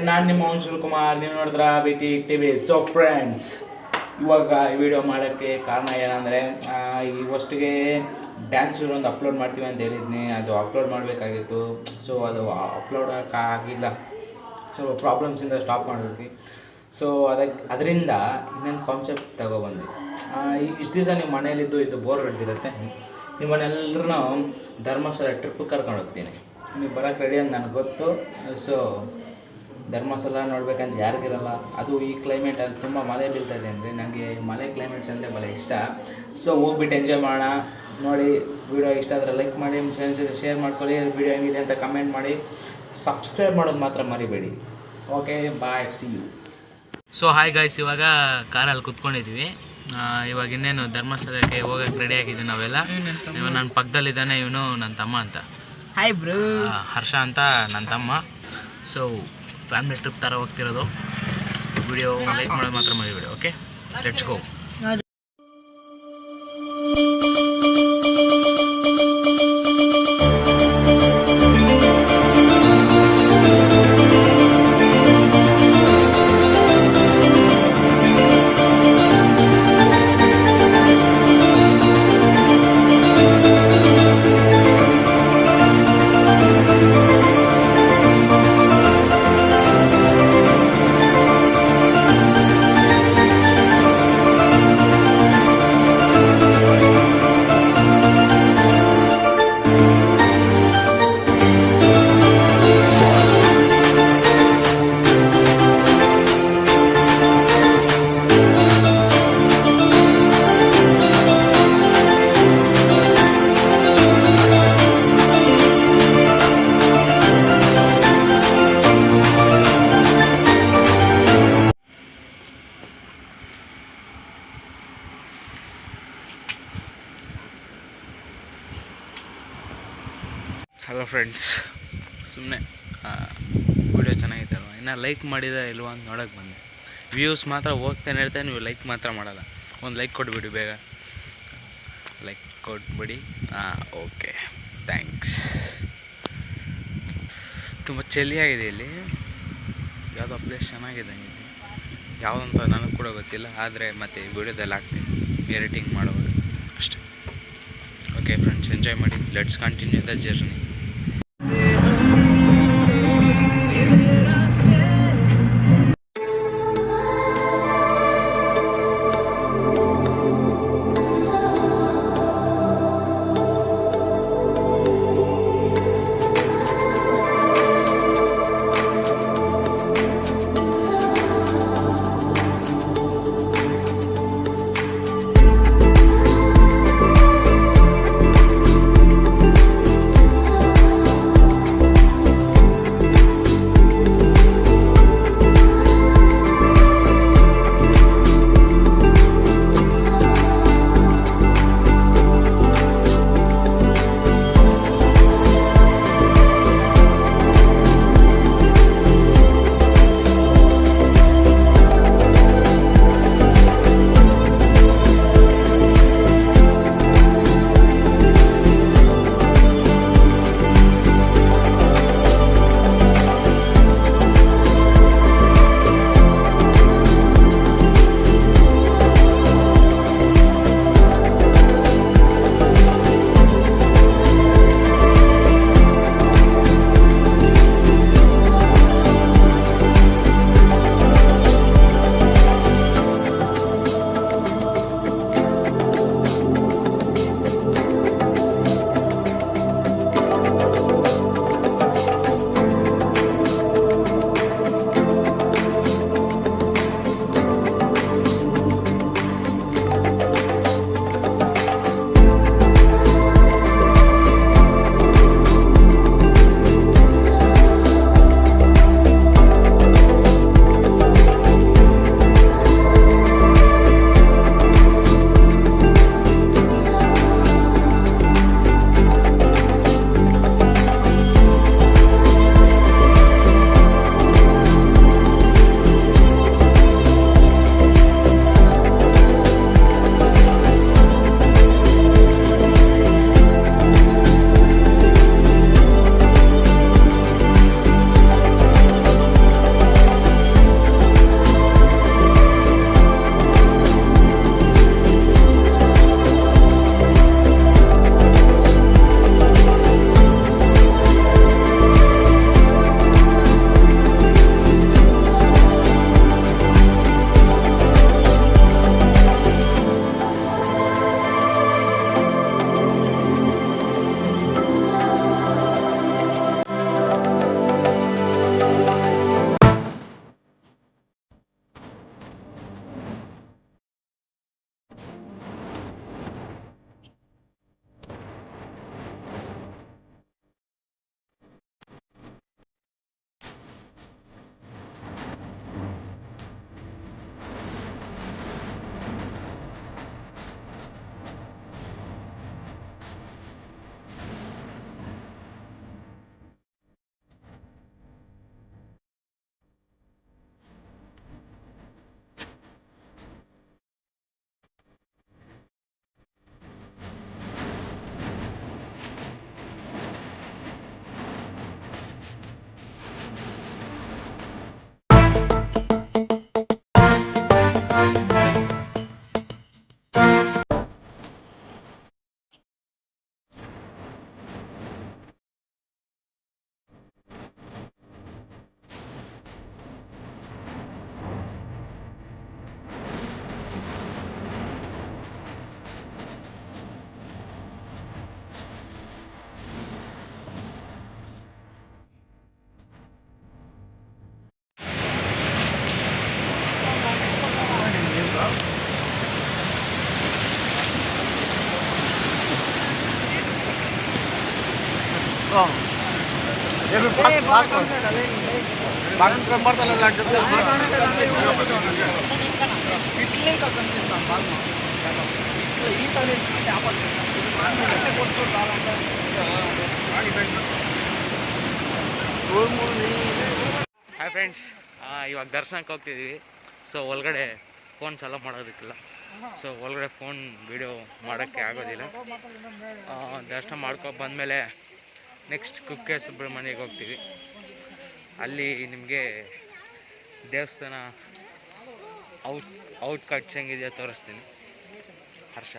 ನಾನು ನಿಮ್ಮ ವಂಶಲ್ ಕುಮಾರ್. ನೀವು ನೋಡಿದ್ರ BT TV. ಸೊ ಫ್ರೆಂಡ್ಸ್, ಇವಾಗ ಈ ವಿಡಿಯೋ ಮಾಡೋಕ್ಕೆ ಕಾರಣ ಏನಂದರೆ, ಈ ಫಸ್ಟಿಗೆ ಡ್ಯಾನ್ಸ್ ಒಂದು ಅಪ್ಲೋಡ್ ಮಾಡ್ತೀವಿ ಅಂತ ಹೇಳಿದ್ನಿ. ಅದು ಅಪ್ಲೋಡ್ ಮಾಡಬೇಕಾಗಿತ್ತು. ಸೊ ಅದು ಅಪ್ಲೋಡ್ ಆಗಿಲ್ಲ. ಸೊ ಪ್ರಾಬ್ಲಮ್ಸಿಂದ ಸ್ಟಾಪ್ ಮಾಡಿದ್ವಿ. ಸೊ ಅದರಿಂದ ಇನ್ನೊಂದು ಕಾನ್ಸೆಪ್ಟ್ ತಗೊಬಂದ್ವಿ. ಇಷ್ಟು ದಿವಸ ನಿಮ್ಮ ಮನೇಲಿದ್ದು ಇದು ಬೋರ್ ಹೊಡೆದಿರುತ್ತೆ. ನಿಮ್ಮನ್ನೆಲ್ಲರೂ ಧರ್ಮಸ್ಥಳ ಟ್ರಿಪ್ಪಿಗೆ ಕರ್ಕೊಂಡು ಹೋಗ್ತೀನಿ. ನೀವು ಬರೋಕ್ಕೆ ರೆಡಿ ಅಂತ ನನಗೆ ಗೊತ್ತು. ಸೊ ಧರ್ಮಸ್ಥಳ ನೋಡ್ಬೇಕಂತ ಯಾರಿಗಿರಲ್ಲ. ಅದು ಈ ಕ್ಲೈಮೇಟಲ್ಲಿ ತುಂಬ ಮಳೆ ಬೀಳ್ತಾಯಿದೆ ಅಂದರೆ ನನಗೆ ಮಳೆ ಕ್ಲೈಮೇಟ್ಸ್ ಅಂದರೆ ಭಾಳ ಇಷ್ಟ. ಸೊ ಹೋಗ್ಬಿಟ್ಟು ಎಂಜಾಯ್ ಮಾಡೋಣ. ನೋಡಿ, ವಿಡಿಯೋ ಇಷ್ಟ ಆದರೆ ಲೈಕ್ ಮಾಡಿ, ಫ್ರೆಂಡ್ಸ್ ಜೊತೆ ಶೇರ್ ಮಾಡ್ಕೊಳ್ಳಿ. ವಿಡಿಯೋ ಹೆಂಗಿದೆ ಅಂತ ಕಮೆಂಟ್ ಮಾಡಿ, ಸಬ್ಸ್ಕ್ರೈಬ್ ಮಾಡೋದು ಮಾತ್ರ ಮರಿಬೇಡಿ. Okay, bye, see you. So hi guys, ಇವಾಗ ಕಾರಲ್ಲಿ ಕುತ್ಕೊಂಡಿದ್ದೀವಿ. ಇವಾಗ ಇನ್ನೇನು ಧರ್ಮಸ್ಥಳಕ್ಕೆ ಹೋಗೋಕ್ಕೆ ರೆಡಿ ಆಗಿದ್ದೀವಿ ನಾವೆಲ್ಲ. ಇವಾಗ ನನ್ನ ಪಕ್ಕದಲ್ಲಿದ್ದಾನೆ, ಇವನು ನನ್ನ ತಮ್ಮ ಅಂತ. ಹಾಯ್ ಬ್ರೋ, ಹರ್ಷ ಅಂತ ನನ್ನ ತಮ್ಮ. ಸೊ ಫ್ಯಾಮಿಲಿ ಟ್ರಿಪ್ ಥರ ಹೋಗ್ತಿರೋದು. ವಿಡಿಯೋ ಲೈಕ್ ಮಾಡೋದು ಮಾತ್ರ ಮರಿಬೇಡಿ. Okay, let's go. Hello friends, ಸುಮ್ಮನೆ ವಿಡಿಯೋ ಚೆನ್ನಾಗಿದೆ ಅಲ್ವಾ, ಇನ್ನು ಲೈಕ್ ಮಾಡಿದ ಇಲ್ವಾ ಅಂತ ನೋಡೋಕ್ಕೆ ಬಂದೆ. ವ್ಯೂಸ್ ಮಾತ್ರ ಹೋಗ್ತಾನೆ ಇರ್ತಾನೆ, ನೀವು ಲೈಕ್ ಮಾತ್ರ ಮಾಡಲ್ಲ. ಒಂದು ಲೈಕ್ ಕೊಟ್ಬಿಡಿ, ಬೇಗ ಲೈಕ್ ಕೊಟ್ಬಿಡಿ. Okay, thanks. ತುಂಬ ಚಳಿಯಾಗಿದೆ ಇಲ್ಲಿ. ಯಾವುದೋ ಪ್ಲೇಸ್ ಚೆನ್ನಾಗಿದೆ ಇಲ್ಲಿ, ಯಾವುದಂತ ನನಗೆ ಕೂಡ ಗೊತ್ತಿಲ್ಲ. ಆದರೆ ಮತ್ತೆ ವಿಡಿಯೋದಲ್ಲಿ ಹಾಕ್ತೀನಿ, ಎಡಿಟಿಂಗ್ ಮಾಡೋದು ಅಷ್ಟೇ. ಓಕೆ ಫ್ರೆಂಡ್ಸ್, ಎಂಜಾಯ್ ಮಾಡಿ. Let's continue the journey. Hi friends, ಇವಾಗ ದರ್ಶನಕ್ಕೆ ಹೋಗ್ತಿದ್ದೀವಿ. ಸೊ ಒಳಗಡೆ ಫೋನ್ಸ್ ಎಲ್ಲ ಮಾಡೋದಕ್ಕಿಲ್ಲ. ಸೊ ಒಳಗಡೆ ಫೋನ್ ವೀಡಿಯೋ ಮಾಡೋಕ್ಕೆ ಆಗೋದಿಲ್ಲ. ದರ್ಶನ ಮಾಡ್ಕೊಂಡು ಬಂದಮೇಲೆ ನೆಕ್ಸ್ಟ್ ಕುಕ್ಕೆ ಸುಬ್ರಹ್ಮಣ್ಯಗೆ ಹೋಗ್ತೀವಿ. ಅಲ್ಲಿ ನಿಮಗೆ ದೇವಸ್ಥಾನ ಔಟ್ ಕಟ್ಸ್ ಹೆಂಗಿದೆಯೋ ತೋರಿಸ್ತೀನಿ. Harsha,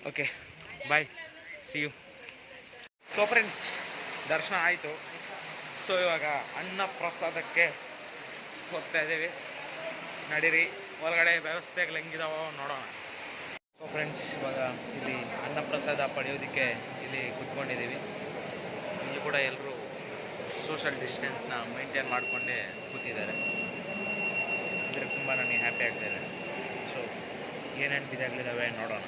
okay bye, see you. So friends, ದರ್ಶನ ಆಯಿತು. ಸೊ ಇವಾಗ ಅನ್ನ ಪ್ರಸಾದಕ್ಕೆ ಹೋಗ್ತಾ ಇದ್ದೀವಿ. ನಡೀರಿ, ಹೊರಗಡೆ ವ್ಯವಸ್ಥೆಗಳು ಹೆಂಗಿದಾವೋ ನೋಡೋಣ. ಸೊ ಫ್ರೆಂಡ್ಸ್, ಇವಾಗ ಇಲ್ಲಿ ಅನ್ನ ಪ್ರಸಾದ ಪಡೆಯೋದಕ್ಕೆ ಇಲ್ಲಿ ಕೂತ್ಕೊಂಡಿದ್ದೀವಿ. ಇಲ್ಲಿ ಕೂಡ ಎಲ್ಲರೂ ಸೋಷಲ್ ಡಿಸ್ಟೆನ್ಸ್ನ ಮೇಂಟೈನ್ ಮಾಡಿಕೊಂಡೇ ಕೂತಿದ್ದಾರೆ. ಇದ್ರೆ ತುಂಬ ನನಗೆ ಹ್ಯಾಪಿ ಆಗ್ತಾಯಿದೆ. ಸೊ ಏನೇನು ಬಿದ್ದಾಗಲಿದ್ದಾವೆ ನೋಡೋಣ.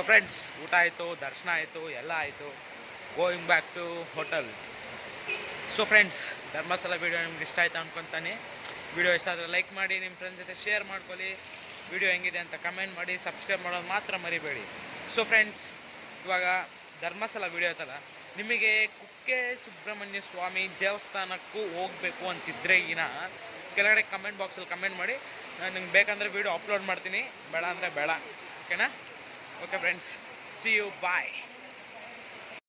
ಫ್ರೆಂಡ್ಸ್, ಊಟ ಆಯಿತು, ದರ್ಶನ ಆಯಿತು, ಎಲ್ಲ ಆಯಿತು. Going back to hotel. So friends, Dharmasthala video ನಿಮ್ಗೆ ಇಷ್ಟ ಆಯಿತು ಅನ್ಕೊತಾನೆ. ವೀಡಿಯೋ ಇಷ್ಟ ಆದರೆ ಲೈಕ್ ಮಾಡಿ, ನಿಮ್ಮ ಫ್ರೆಂಡ್ಸ್ ಜೊತೆ ಶೇರ್ ಮಾಡ್ಕೊಳ್ಳಿ. ವೀಡಿಯೋ ಹೆಂಗಿದೆ ಅಂತ ಕಮೆಂಟ್ ಮಾಡಿ, ಸಬ್ಸ್ಕ್ರೈಬ್ ಮಾಡೋದು ಮಾತ್ರ ಮರಿಬೇಡಿ. ಸೊ ಫ್ರೆಂಡ್ಸ್, ಇವಾಗ ಧರ್ಮಸ್ಥಳ ವೀಡಿಯೋ ಐತಲ್ಲ, ನಿಮಗೆ ಕುಕ್ಕೆ ಸುಬ್ರಹ್ಮಣ್ಯ ಸ್ವಾಮಿ ದೇವಸ್ಥಾನಕ್ಕೂ ಹೋಗಬೇಕು ಅಂತಿದ್ರೆ ಕೆಳಗಡೆ ಕಮೆಂಟ್ ಬಾಕ್ಸಲ್ಲಿ ಕಮೆಂಟ್ ಮಾಡಿ. ನಾನು ನಿಮ್ಗೆ ಬೇಕಂದರೆ ವೀಡಿಯೋ ಅಪ್ಲೋಡ್ ಮಾಡ್ತೀನಿ, ಬೇಡ ಅಂದರೆ ಬೇಡ. ಓಕೆನಾ? Okay friends, see you, bye.